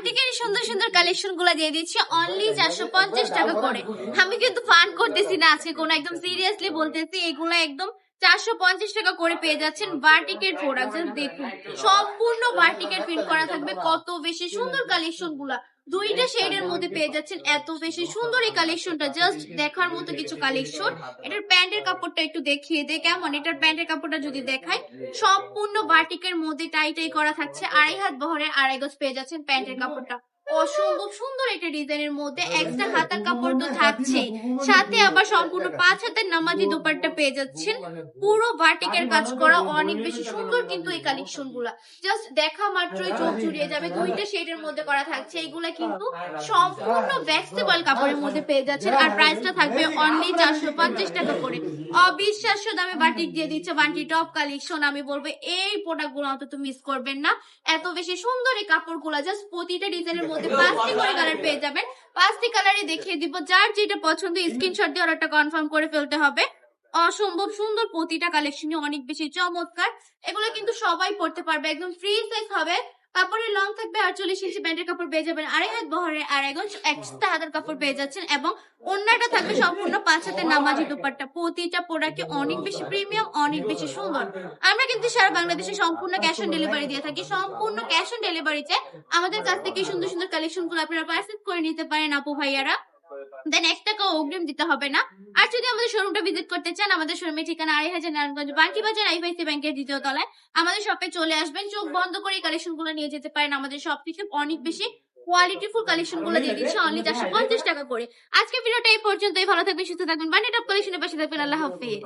বাটিকের সুন্দর সুন্দর কালেকশন গুলা দিয়ে দিচ্ছি অনলি 450 টাকা করে। আমি কিন্তু ফান করতেছি না আজকে, কোনো একদম সিরিয়াসলি বলতেছি, এগুলো একদম 450 টাকা করে পেয়ে যাচ্ছেন বাটিকের প্রোডাক্ট। দেখুন সম্পূর্ণ বাটিকের প্রিন্ট করা থাকবে, কত বেশি সুন্দর কালেকশন গুলা, দুইটা শেডের মধ্যে পেয়ে যাচ্ছেন। এত বেশি সুন্দর এই কালেকশনটা, জাস্ট দেখার মতো কিছু কালেকশন। এটার প্যান্টের কাপড়টা একটু দেখিয়ে দে কেমন। এটার প্যান্টের কাপড়টা যদি দেখায়, সম্পূর্ণ বাটিকের মধ্যে টাই টাই করা থাকছে, 2.5 হাত বহরের 2.5 গজ পেয়ে যাচ্ছেন প্যান্টের কাপড়টা। অসম্ভব সুন্দর একটা ডিজাইনের মধ্যে এক্সট্রা হাতার কাপড় তো থাকছে, সাথে আবার সম্পূর্ণ 5 হাতের নামাজি দোপাট্টা পেয়ে যাচ্ছেন, পুরো বাটিকের কাজ করা, অনেক বেশি সুন্দর। কিন্তু এই কালেকশন গুলা জাস্ট দেখা মাত্রই চোখ জুড়িয়ে যাবে, দুইটা শেডের মধ্যে করা থাকছে। এগুলা কিন্তু সম্পূর্ণ ভ্যাক্সিবল কাপড়ের মধ্যে পেয়ে যাচ্ছেন, আর প্রাইসটা থাকবে অনলি 450 টাকা করে। অবিশ্বাস্য দামে বাটিক দিয়ে দিচ্ছে বান্টি টপ কালেকশন। আমি বলবো এই প্রোডাক্ট গুলো অন্তত মিস করবেন না, এত বেশি সুন্দর এই কাপড় গুলা। জাস্ট প্রতিটা ডিজাইনের মধ্যে 5টি করে কালার পেয়ে যাবেন, 5টি কালারই দেখিয়ে দিব। যার যেটা পছন্দ স্ক্রিনশট দিয়ে অর্ডারটা কনফার্ম করে ফেলতে হবে। অসম্ভব সুন্দর প্রতিটা কালেকশনই অনেক বেশি চমৎকার। এগুলো কিন্তু সবাই পড়তে পারবে, একদম ফ্রি সাইজ হবে। কাপড়ের লং থাকবে 48 ইঞ্চি, প্যান্টের কাপড় পেয়ে যাবেন 2.5 হাত বহরের 2.5 গজ, এক্সট্রা হাতের কাপড় পেয়ে যাচ্ছেন, এবং অন্যটা থাকবে সম্পূর্ণ 5 হাতের নামাজি দুপাট্টা। প্রতিটা প্রোডাক্টে অনেক বেশি প্রিমিয়াম, অনেক বেশি সুন্দর। আমরা কিন্তু সারা বাংলাদেশে সম্পূর্ণ ক্যাশ অন ডেলিভারি দিয়ে থাকি। সম্পূর্ণ ক্যাশ অন ডেলিভারিতে আমাদের কাছ থেকে সুন্দর সুন্দর কালেকশন গুলো আপনারা পারচেজ করে নিতে পারেন আপু ভাইয়ারা, দেন 1 টাকাও অগ্রিম দিতে হবে না। আর যদি আমাদের শোরুমটা ভিজিট করতে চান, আমাদের শোরুমের ঠিকানা 2.5 নারায়ণগঞ্জ বান্টি বাজার আইফআইসি ব্যাংকের দ্বিতীয় তলায়। আমাদের শপে চলে আসবেন, চোখ বন্ধ করে কালেকশন গুলো নিয়ে যেতে পারেন। আমাদের সব থেকে অনেক বেশি কোয়ালিটিফুল কালেকশন গুলো দিয়ে দিচ্ছে অনলি 450 টাকা করে। আজকে ভিডিওটা এই পর্যন্তই। ভালো থাকবেন, সুস্থ থাকবেন, বান্টি টপ কালেকশনের পাশে থাকবেন। আল্লাহ হাফেজ।